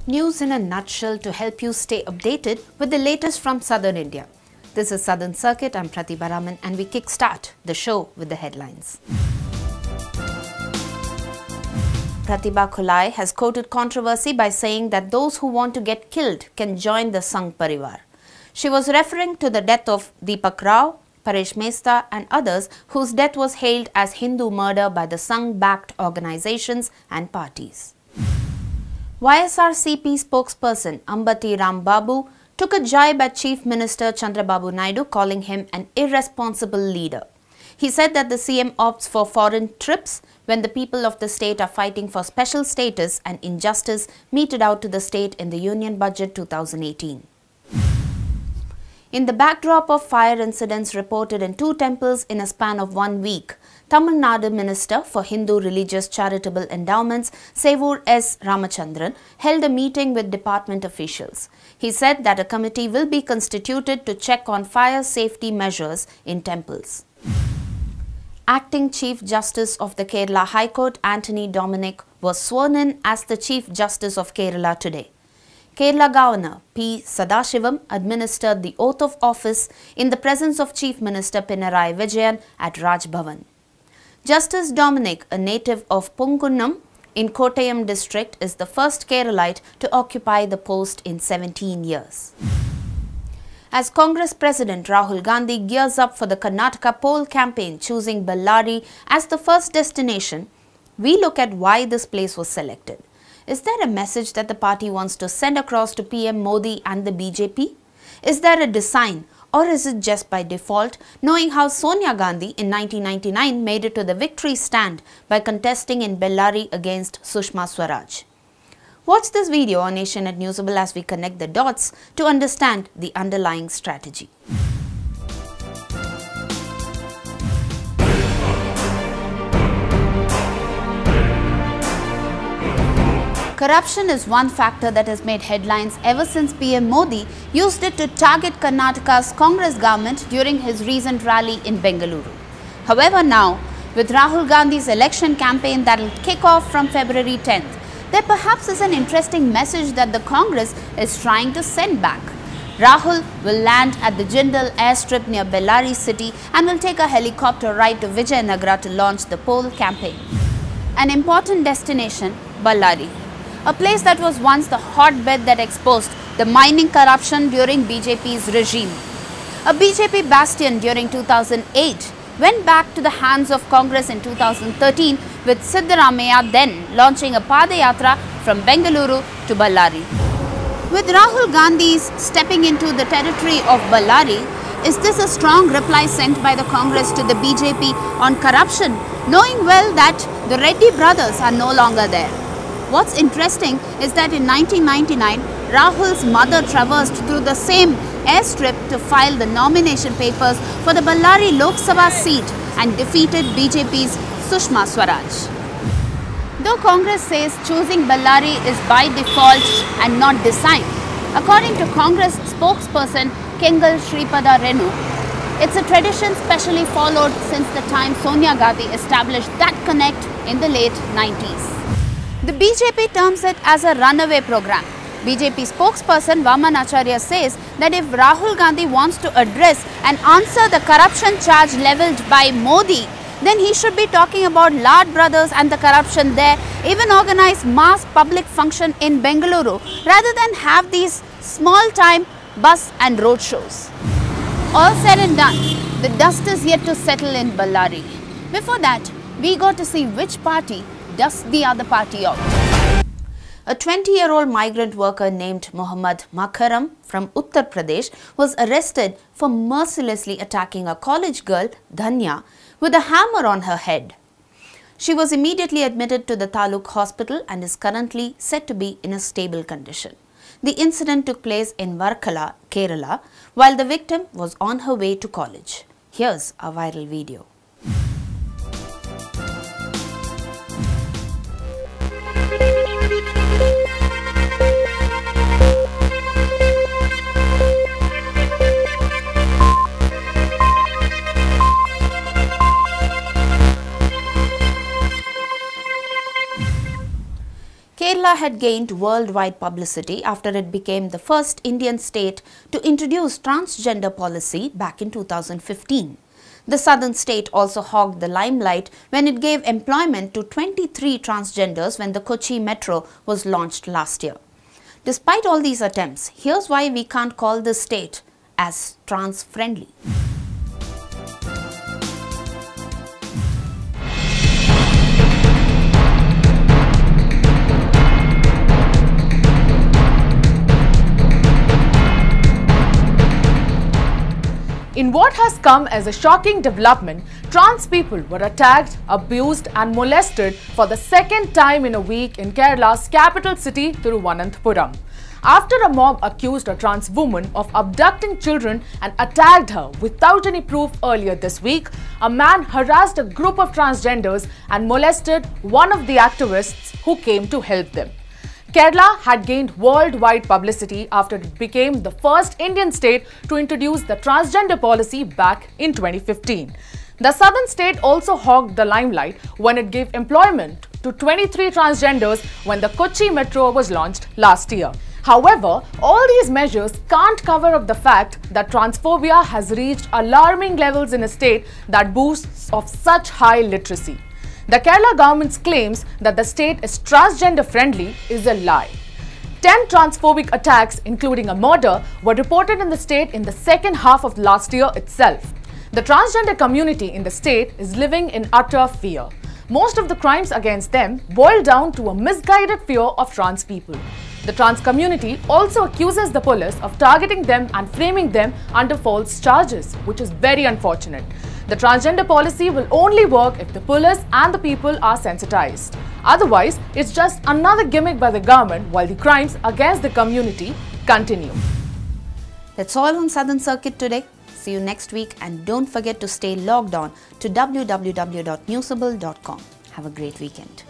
News in a nutshell to help you stay updated with the latest from Southern India. This is Southern Circuit, I'm Pratibha Raman and we kickstart the show with the headlines. Pratibha Kulai has quoted controversy by saying that those who want to get killed can join the Sangh Parivar. She was referring to the death of Deepak Rao, Paresh Mehta and others whose death was hailed as Hindu murder by the Sangh-backed organizations and parties. YSRCP spokesperson Ambati Rambabu took a jibe at Chief Minister Chandrababu Naidu, calling him an irresponsible leader. He said that the CM opts for foreign trips when the people of the state are fighting for special status and injustice meted out to the state in the Union Budget 2018. In the backdrop of fire incidents reported in 2 temples in a span of 1 week, Tamil Nadu Minister for Hindu Religious Charitable Endowments, Sevur S. Ramachandran, held a meeting with department officials. He said that a committee will be constituted to check on fire safety measures in temples. Acting Chief Justice of the Kerala High Court, Anthony Dominic, was sworn in as the Chief Justice of Kerala today. Kerala Governor P. Sadashivam administered the oath of office in the presence of Chief Minister Pinarayi Vijayan at Raj Bhavan. Justice Dominic, a native of Punkunnam in Kottayam district, is the first Keralite to occupy the post in 17 years. As Congress President Rahul Gandhi gears up for the Karnataka poll campaign, choosing Bellary as the first destination, we look at why this place was selected. Is there a message that the party wants to send across to PM Modi and the BJP? Is there a design, or is it just by default, knowing how Sonia Gandhi in 1999 made it to the victory stand by contesting in Bellary against Sushma Swaraj? Watch this video on Asianet Newsable as we connect the dots to understand the underlying strategy. Corruption is one factor that has made headlines ever since PM Modi used it to target Karnataka's Congress government during his recent rally in Bengaluru. However, now, with Rahul Gandhi's election campaign that will kick off from February 10th, there perhaps is an interesting message that the Congress is trying to send back. Rahul will land at the Jindal airstrip near Bellary city and will take a helicopter ride to Vijayanagara to launch the poll campaign. An important destination, Bellary, a place that was once the hotbed that exposed the mining corruption during BJP's regime. A BJP bastion during 2008 went back to the hands of Congress in 2013 with Siddaramaiah then launching a Padayatra from Bengaluru to Bellary. With Rahul Gandhi's stepping into the territory of Bellary, is this a strong reply sent by the Congress to the BJP on corruption, knowing well that the Reddy brothers are no longer there? What's interesting is that in 1999, Rahul's mother traversed through the same airstrip to file the nomination papers for the Bellary Lok Sabha seat and defeated BJP's Sushma Swaraj. Though Congress says choosing Bellary is by default and not design, according to Congress spokesperson Kengal Sripada Renu, it's a tradition specially followed since the time Sonia Gandhi established that connect in the late 90s. The BJP terms it as a runaway program. BJP spokesperson Vaman Acharya says that if Rahul Gandhi wants to address and answer the corruption charge levelled by Modi, then he should be talking about Lad brothers and the corruption there, even organize mass public function in Bengaluru rather than have these small-time bus and road shows. All said and done, the dust is yet to settle in Bellary. Before that, we got to see which party dusts the other party out. A 20-year-old migrant worker named Muhammad Makharam from Uttar Pradesh was arrested for mercilessly attacking a college girl, Dhanya, with a hammer on her head. She was immediately admitted to the Taluk hospital and is currently said to be in a stable condition. The incident took place in Varkala, Kerala, while the victim was on her way to college. Here's a viral video. Kerala had gained worldwide publicity after it became the first Indian state to introduce transgender policy back in 2015. The southern state also hogged the limelight when it gave employment to 23 transgenders when the Kochi Metro was launched last year. Despite all these attempts, here's why we can't call this state as trans-friendly. In what has come as a shocking development, trans people were attacked, abused and molested for the second time in a week in Kerala's capital city, Thiruvananthapuram. After a mob accused a trans woman of abducting children and attacked her without any proof earlier this week, a man harassed a group of transgenders and molested one of the activists who came to help them. Kerala had gained worldwide publicity after it became the first Indian state to introduce the transgender policy back in 2015. The southern state also hogged the limelight when it gave employment to 23 transgenders when the Kochi Metro was launched last year. However, all these measures can't cover up the fact that transphobia has reached alarming levels in a state that boasts of such high literacy. The Kerala government's claims that the state is transgender friendly is a lie. 10 transphobic attacks, including a murder, were reported in the state in the second half of last year itself. The transgender community in the state is living in utter fear. Most of the crimes against them boil down to a misguided fear of trans people. The trans community also accuses the police of targeting them and framing them under false charges, which is very unfortunate. The transgender policy will only work if the police and the people are sensitized. Otherwise, it's just another gimmick by the government while the crimes against the community continue. That's all on Southern Circuit today. See you next week and don't forget to stay logged on to www.newsable.com. Have a great weekend.